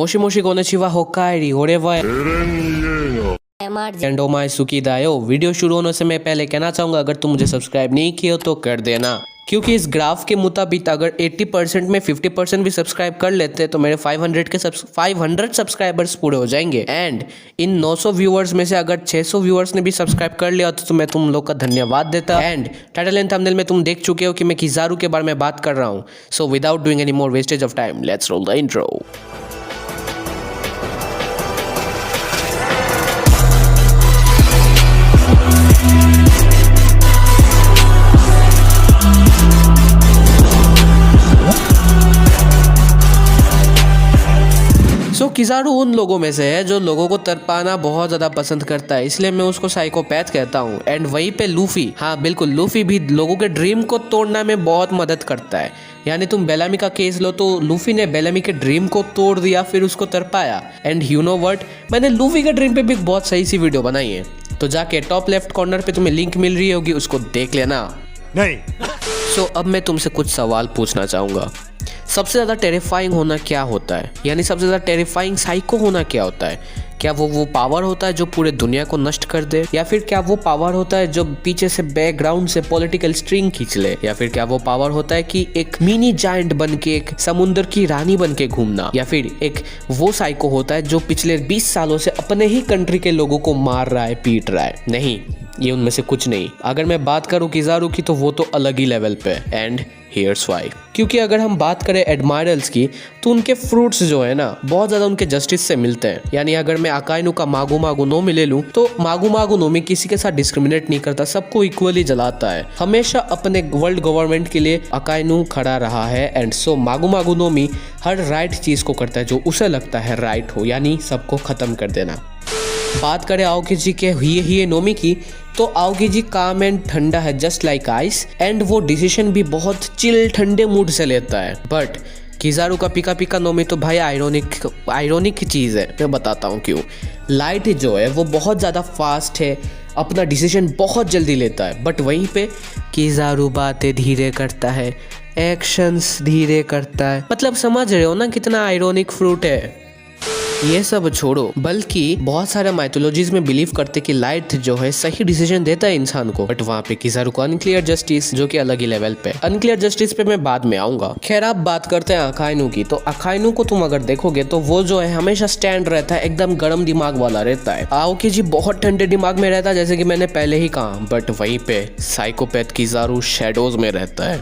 Moshi Moshi कोनेचिवा होकाइरी होरेवा and ओमाय सुकीदायो। Video शुरू होने से मैं पहले कहना चाहूंगा, अगर तुम मुझे सब्सक्राइब नहीं किया तो कर देना, क्योंकि इस ग्राफ के मुताबिक अगर 80% में 50% भी सब्सक्राइब कर लेते तो मेरे 500 सब्सक्राइबर्स पूरे हो जाएंगे। एंड इन 900 व्यूअर्स में से अगर 600 व्यूअर्स ने भी सब्सक्राइब कर लिया तो मैं तुम लोग का धन्यवाद देता। एंड टाइटल एंड थंबनेल में तुम देख चुके हो कि मैं किजारू के बारे में बात कर रहा हूँ। So without doing any more wastage of time, let's roll the intro. Kizaru उन लोगों में से है जो लोगों को तड़पाना बहुत ज्यादा पसंद करता है, इसलिए मैं उसको साइकोपैथ कहता हूँ। एंड वहीं पे लूफी, हाँ बिल्कुल, लूफी भी लोगों के ड्रीम को तोड़ने में बहुत मदद करता है। यानी तुम बेलामी का केस लो तो लूफी ने बेलामी के ड्रीम को तोड़ दिया, फिर उसको तड़पाया। एंड यू नो व्हाट, मैंने लूफी के ड्रीम पे भी बहुत सही सी वीडियो बनाई है, तो जाके टॉप लेफ्ट कॉर्नर पे तुम्हें लिंक मिल रही होगी, उसको देख लेना। नहीं सो अब मैं तुमसे कुछ सवाल पूछना चाहूंगा। सबसे ज़्यादा टेरिफाइंग होना क्या होता है, यानी सबसे ज़्यादा टेरिफाइंग साइको होना क्या होता है? क्या वो पावर होता है जो पूरे दुनिया को नष्ट कर दे, या फिर क्या वो पावर होता है जो पीछे से बैकग्राउंड से पॉलिटिकल स्ट्रिंग खींच ले, या फिर क्या वो पावर होता है कि एक मिनी जायंट बन के एक समुद्र की रानी बन के घूमना, या फिर एक वो साइको होता है जो पिछले 20 सालों से अपने ही कंट्री के लोगों को मार रहा है, पीट रहा है? नहीं, ये उनमें से कुछ नहीं। अगर मैं बात करूं किजारू की तो वो तो अलग ही लेवल पे। एंड हियर्स व्हाई, क्योंकि अगर हम बात करें एडमायरल्स की तो उनके फ्रूट्स जो है ना बहुत ज्यादा उनके जस्टिस से मिलते हैं। यानी अगर मैं अकाइनू का मागू मागू नो में ले लूं तो मागू नो में किसी के साथ डिस्क्रिमिनेट नहीं करता, सबको इक्वली जलाता है, हमेशा अपने वर्ल्ड गवर्नमेंट के लिए अकाइनू खड़ा रहा है। एंड सो मागू नो मी हर राइट चीज को करता है जो उसे लगता है राइट हो, यानी सबको खत्म कर देना। बात करें आओकी के हिए नोमी की तो आओकी जी काम एंड ठंडा है, जस्ट लाइक आइस। एंड वो डिसीजन भी बहुत चिल ठंडे मूड से लेता है। बट किजारू का पिका पिका नोमी तो भाई आयरोनिक चीज़ है, मैं बताता हूँ क्यों। लाइट जो है वो बहुत ज़्यादा फास्ट है, अपना डिसीजन बहुत जल्दी लेता है, बट वहीं पे किजारू बातें धीरे करता है, एक्शंस धीरे करता है। मतलब समझ रहे हो ना कितना आयरोनिक फ्रूट है। ये सब छोड़ो, बल्कि बहुत सारे माइथोलॉजीज में बिलीव करते कि लाइट जो है सही डिसीजन देता है इंसान को, बट वहाँ पे किजारू को अनक्लियर जस्टिस, जो कि अलग ही लेवल पे। अनक्लियर जस्टिस पे मैं बाद में आऊंगा। खैर आप बात करते हैं अकाइनू की, तो अकाइनू को तुम अगर देखोगे तो वो जो है हमेशा स्टैंड रहता है, एकदम गर्म दिमाग वाला रहता है। आओकी जी बहुत ठंडे दिमाग में रहता है, जैसे कि मैंने पहले ही कहा, बट वहीं पे साइकोपैथ किजारू शैडोज में रहता है।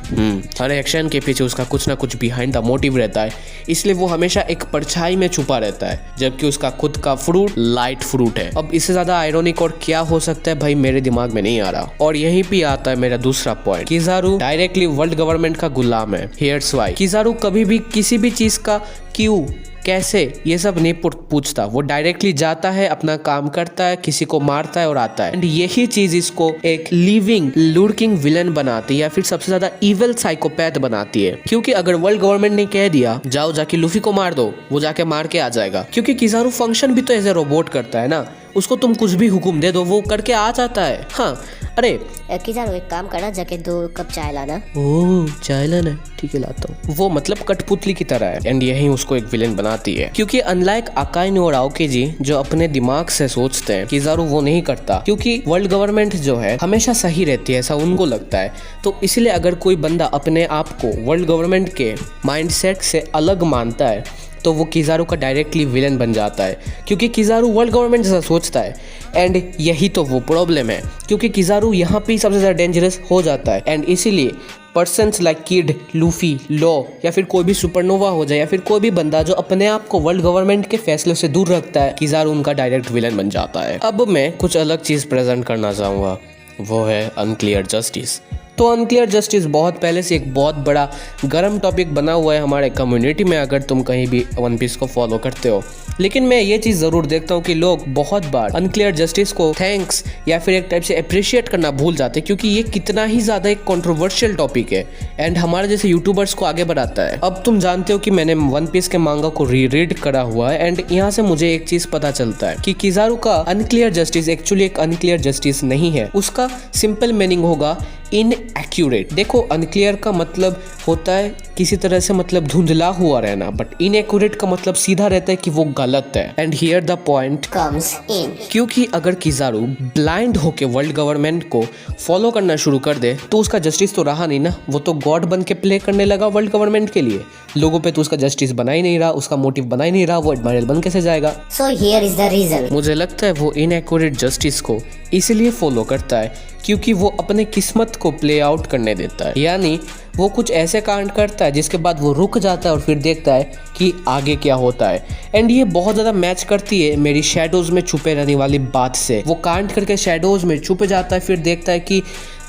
हर एक्शन के पीछे उसका कुछ ना कुछ बिहाइंड द मोटिव रहता है, इसलिए वो हमेशा एक परछाई में छुपा रहता है, जबकि उसका खुद का फ्रूट लाइट फ्रूट है। अब इससे ज्यादा आयरोनिक और क्या हो सकता है भाई, मेरे दिमाग में नहीं आ रहा। और यहीं पे आता है मेरा दूसरा point, Kizaru directly world government का गुलाम है। हियर्स व्हाई, किजारू कभी भी किसी भी चीज का क्यों कैसे ये सब नहीं पूछता, वो डायरेक्टली जाता है, अपना काम करता है, किसी को मारता है और आता है। एंड यही चीज इसको एक लिविंग लुर्किंग विलन बनाती है, या फिर सबसे ज्यादा इविल साइकोपैथ बनाती है। क्योंकि अगर वर्ल्ड गवर्नमेंट ने कह दिया जाओ जाके लूफी को मार दो, वो जाके मार के आ जाएगा, क्योंकि किजारू फंक्शन भी तो एज ए रोबोट करता है ना, उसको तुम कुछ भी हुक्म दे दो वो करके आ जाता है। हाँ अरे किजारू एक काम करना, जाके 2 कप चाय लाना। ओह चाय लाना, ठीक है लाता हूँ। वो मतलब कठपुतली की तरह है, एंड यही उसको एक विलेन बनाती है। क्योंकि अनलाइक अकाइनू और आओकी जी जो अपने दिमाग से सोचते हैं, किजारू वो नहीं करता, क्योंकि वर्ल्ड गवर्नमेंट जो है हमेशा सही रहती है, ऐसा उनको लगता है। तो इसलिए अगर कोई बंदा अपने आप को वर्ल्ड गवर्नमेंट के माइंडसेट से अलग मानता है तो वो किजारू का डायरेक्टली विलन बन जाता है, क्योंकि किजारू वर्ल्ड गवर्नमेंट जैसा सोचता है। एंड यही तो वो प्रॉब्लम है, क्योंकि किजारू यहाँ पे सबसे ज़्यादा डेंजरस हो जाता है। एंड इसीलिए persons like kid, Luffy, law, या फिर कोई भी सुपरनोवा हो जाए, या फिर कोई भी बंदा जो अपने आप को वर्ल्ड गवर्नमेंट के फैसलों से दूर रखता है, किजारू उनका डायरेक्ट विलन बन जाता है। अब मैं कुछ अलग चीज़ प्रेजेंट करना चाहूँगा, वो है अनक्लियर जस्टिस। तो अनक्लियर जस्टिस बहुत पहले से एक बहुत बड़ा गर्म टॉपिक बना हुआ है हमारे कम्युनिटी में, अगर तुम कहीं भी वन पीस को फॉलो करते हो। लेकिन मैं ये चीज़ ज़रूर देखता हूँ कि लोग बहुत बार अनक्लियर जस्टिस को थैंक्स या फिर एक टाइप से अप्रिशिएट करना भूल जाते हैं, क्योंकि ये कितना ही ज़्यादा एक कंट्रोवर्शियल टॉपिक है एंड हमारे जैसे यूट्यूबर्स को आगे बढ़ाता है। अब तुम जानते हो कि मैंने वन पीस के मांगा को रीड करा हुआ है, एंड यहाँ से मुझे एक चीज़ पता चलता है कि किजारू का अनक्लियर जस्टिस एक्चुअली एक अनक्लियर जस्टिस नहीं है। उसका सिंपल मीनिंग होगा इनएक्यूरेट। देखो अनक्लियर का मतलब होता है किसी तरह से मतलब धुंधला हुआ रहना, बट इनएक्यूरेट का मतलब सीधा रहता है कि वो गलत है। And here the point comes in. क्योंकि अगर किजारू ब्लाइंड होके वर्ल्ड गवर्नमेंट को फॉलो करना शुरू कर दे तो उसका जस्टिस तो रहा नहीं ना, वो तो गॉड बन के प्ले करने लगा वर्ल्ड गवर्नमेंट के लिए। लोगों पे तो उसका जस्टिस बना ही नहीं रहा, उसका मोटिव बना ही नहीं रहा, वो एडमायरल बन कैसे जाएगा। So here is the reason. मुझे लगता है वो इनएक्यूरेट जस्टिस को इसीलिए फॉलो करता है क्योंकि वो अपने किस्मत को प्ले आउट करने देता है, यानी वो कुछ ऐसे कांड करता है जिसके बाद वो रुक जाता है और फिर देखता है कि आगे क्या होता है। एंड ये बहुत ज़्यादा मैच करती है मेरी शैडोज में छुपे रहने वाली बात से। वो कांड करके शैडोज में छुप जाता है, फिर देखता है कि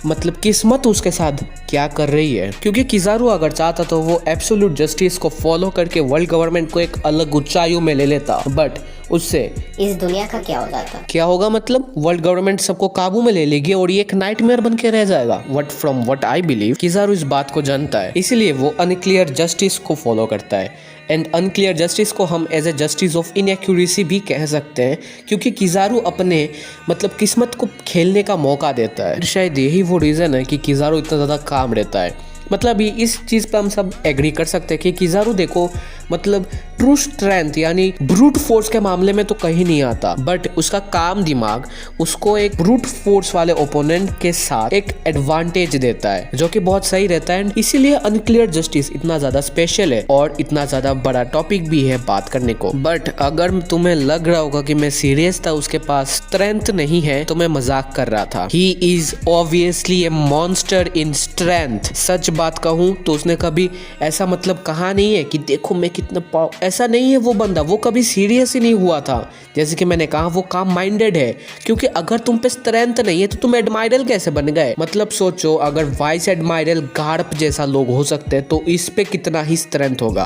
मतलब किस्मत उसके साथ क्या कर रही है। क्योंकि किजारू अगर चाहता तो वो एब्सोल्यूट जस्टिस को फॉलो करके वर्ल्ड गवर्नमेंट को एक अलग ऊंचाइयों में ले लेता, बट उससे इस दुनिया का क्या हो जाता? क्या होगा मतलब वर्ल्ड गवर्नमेंट सबको काबू में ले लेगी और ये एक नाइटमेयर बन के रह जाएगा। But from what I believe Kizaru इस बात को जानता है, इसीलिए वो अनक्लियर जस्टिस को फॉलो करता है। एंड अनक्लियर जस्टिस को हम as a justice of inaccuracy भी कह सकते हैं क्योंकि किजारू अपने मतलब किस्मत को खेलने का मौका देता है। शायद यही वो रीज़न है कि किजारू इतना ज़्यादा काम रहता है। मतलब इस चीज़ पे हम सब एग्री कर सकते हैं कि किजारू देखो मतलब ट्रू स्ट्रेंथ यानी ब्रूट फोर्स के मामले में तो कहीं नहीं आता, बट उसका काम दिमाग उसको एक ब्रूट फोर्स वाले ओपोनेंट के साथ एक एडवांटेज देता है जो कि बहुत सही रहता है। इसीलिए अनक्लियर जस्टिस इतना ज़्यादा स्पेशल है और इतना ज़्यादा बड़ा टॉपिक भी है बात करने को। बट अगर तुम्हें लग रहा होगा कि मैं सीरियस था, उसके पास स्ट्रेंथ नहीं है, तो मैं मजाक कर रहा था। He is obviously a monster in strength. सच बात कहूँ तो उसने कभी ऐसा मतलब कहा नहीं है कि देखो मैं कितना ऐसा नहीं है वो बंदा, वो कभी सीरियस ही नहीं हुआ था। जैसे कि मैंने कहा वो काम माइंडेड है क्योंकि अगर तुम पे स्ट्रेंथ नहीं है तो तुम एडमायरल कैसे बन गए। मतलब सोचो अगर वाइस एडमायरल गार्प जैसा लोग हो सकते हैं तो इस पे कितना ही स्ट्रेंथ होगा।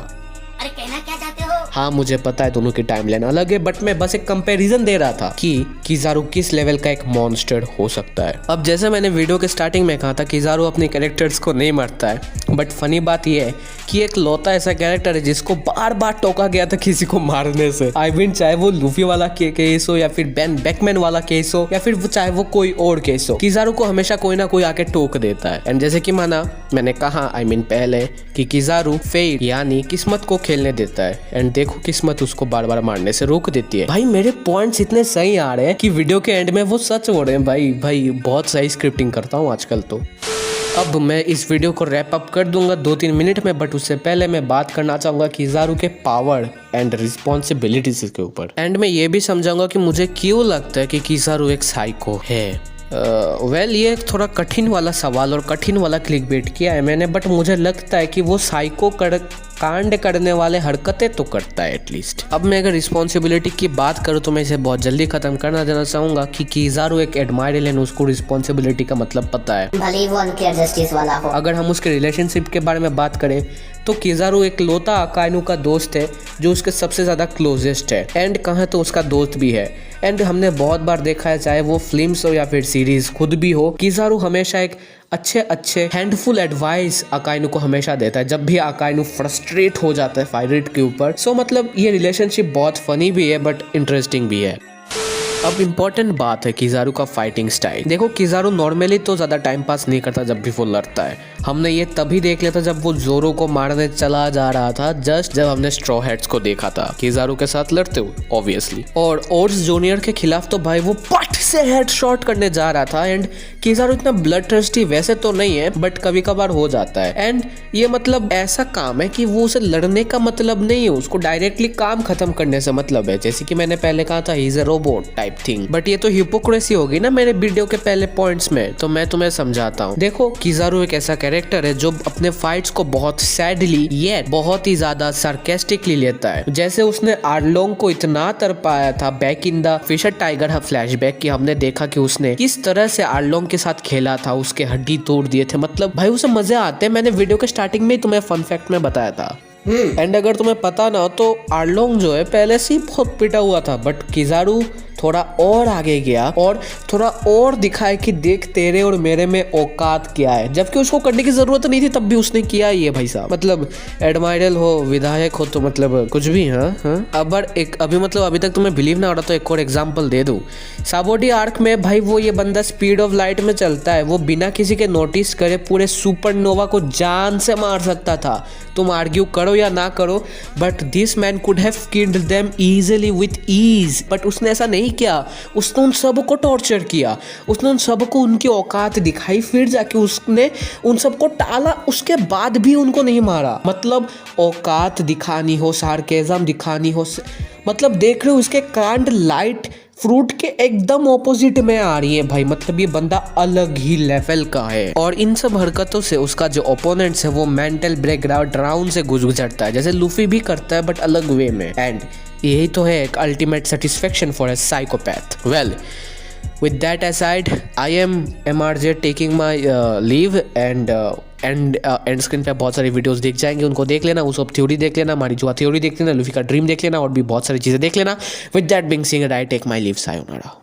अरे कहना क्या चाहते हो? हाँ मुझे पता है दोनों की टाइमलाइन अलग है, बट मैं बस एक कंपैरिजन दे रहा था कि किजारू किस लेवल का एक मॉन्स्टर हो सकता है। अब जैसे मैंने वीडियो के स्टार्टिंग में कहा था किजारू अपने कैरेक्टर्स को नहीं मारता है, बट फनी बात यह है कि एक लौता ऐसा कैरेक्टर है जिसको बार बार टोका गया था किसी को मारने से। आई मीन चाहे वो लूफी वाला केस हो या फिर बेन बेकमैन वाला केस हो या फिर चाहे वो कोई और केस हो, किजारू को हमेशा कोई ना कोई आके टोक देता है। एंड जैसे कि माना मैंने कहा पहले कि किजारू फेट यानी किस्मत को खेलने देता है, एंड देखो किस्मत उसको बार बार मारने से रोक देती है। भाई मेरे पॉइंट्स इतने सही आ रहे हैं कि वीडियो के एंड में वो सच हो रहे हैं। भाई बहुत सही स्क्रिप्टिंग करता हूँ आजकल तो। अब मैं इस वीडियो को रैप अप कर दूंगा 2-3 मिनट में, बट उससे पहले मैं बात करना चाहूंगा किजारू के पावर एंड रिस्पॉन्सिबिलिटीज के ऊपर। एंड मैं ये भी समझाऊंगा कि मुझे क्यों लगता है कि किजारू एक साइको है। ये एक थोड़ा कठिन वाला सवाल और कठिन वाला क्लिकबेट किया है मैंने, बट मुझे लगता है कि वो साइको कांड करने वाले हरकतें तो करता है एटलीस्ट। अब मैं अगर रिस्पॉन्सिबिलिटी की बात करूँ तो मैं इसे बहुत जल्दी खत्म करना देना चाहूंगा कि किजारू एक एडमायरल है, उसको रिस्पॉन्सिबिलिटी का मतलब पता है, भले ही वो अनक्लियर जस्टिस वाला हो। अगर हम उसके रिलेशनशिप के बारे में बात करें तो किजारू एक लौता अकाइनू का दोस्त है जो उसके सबसे ज़्यादा क्लोजेस्ट है, एंड कहाँ तो उसका दोस्त भी है। एंड हमने बहुत बार देखा है चाहे वो फिल्म्स हो या फिर सीरीज खुद भी हो, किजारू हमेशा एक अच्छे हैंडफुल एडवाइस अकाइनू को हमेशा देता है जब भी अकाइनू फ्रस्ट्रेट हो जाता है फाइरेट के ऊपर। सो मतलब ये रिलेशनशिप बहुत फनी भी है बट इंटरेस्टिंग भी है। अब इम्पोर्टेंट बात है किजारू का फाइटिंग स्टाइल। देखो किजारू नॉर्मली तो ज़्यादा टाइम पास नहीं करता जब भी वो लड़ता है। हमने ये तभी देख लिया था जब वो जोरो को मारने चला जा रहा था, जस्ट जब हमने स्ट्रॉ हैट्स को देखा था किजारू के साथ लड़ते हुए ऑब्वियसली। और ओर्स जूनियर के खिलाफ तो भाई वो पट से हेड शॉट करने जा रहा था। एंड किजारू इतना ब्लड थर्स्टी वैसे तो नहीं है बट कभी कभार हो जाता है। एंड ये मतलब ऐसा काम है कि वो उसे लड़ने का मतलब नहीं है, उसको डायरेक्टली काम खत्म करने से मतलब है। जैसे कि मैंने पहले कहा था he is a robot type thing, but ये तो हिपोक्रेसी होगी ना मेरे वीडियो के पहले पॉइंट्स में, तो मैं तुम्हें समझाता हूँ। देखो किजारू एक ऐसा कैरेक्टर है जो अपने फाइट्स को बहुत सैडली ये बहुत ही ज्यादा सार्केस्टिकली लेता है। जैसे उसने आर्लोंग को इतना तरपाया था back in the Fisher Tiger flashback कि हमने देखा कि उसने किस तरह से आर्लोंग के साथ खेला था, उसके हड्डी तोड़ दिए थे। मतलब भाई उसे मजे आते हैं। मैंने वीडियो के स्टार्टिंग में ही तुम्हें फन फैक्ट में बताया था। एंड अगर तुम्हें पता ना हो तो आर्लोंग जो है पहले से ही बहुत पिटा हुआ था, बट किजारू थोड़ा और आगे गया और थोड़ा और दिखाया कि देख तेरे और मेरे में औकात क्या है, जबकि उसको करने की जरूरत नहीं थी तब भी उसने किया ही है भाई साहब। मतलब एडमायरल हो, विधायक हो, तो मतलब कुछ भी। हाँ अभी तक तुम्हें बिलीव ना हो रहा तो एक और एग्जांपल दे दूं। साबोडी आर्क में भाई वो ये बंदा स्पीड ऑफ लाइट में चलता है, वो बिना किसी के नोटिस करे पूरे सुपरनोवा को जान से मार सकता था। तुम आर्ग्यू करो या ना करो, but this man could have killed them easily with ease, but उसने ऐसा नहीं किया। उसने उन सबको टॉर्चर किया, उसने उन सबको उनकी औकात दिखाई, फिर जाके उसने उन सबको टाला, उसके बाद भी उनको नहीं मारा। मतलब औकात दिखानी हो, सार्केज़म दिखानी हो, मतलब देख रहे हो उसके कांड लाइट फ्रूट के एकदम ऑपोजिट में आ रही है भाई। मतलब ये बंदा अलग ही लेवल का है और इन सब हरकतों से उसका जो ओपोनेंट्स है वो मेंटल ब्रेकडाउन से गुजरता है, जैसे लूफी भी करता है बट अलग वे में। एंड यही तो है एक ultimate satisfaction for a psychopath. Well, with that aside, I am MRJ taking my leave and and screen पे बहुत सारी वीडियोस दिख जाएंगे, उनको देख लेना, उस थ्योरी देख लेना, हमारी जुआ थ्योरी देख लेना, लूफी का ड्रीम देख लेना और भी बहुत सारी चीज़ें देख लेना। With that being said, I take my leave, sayonara.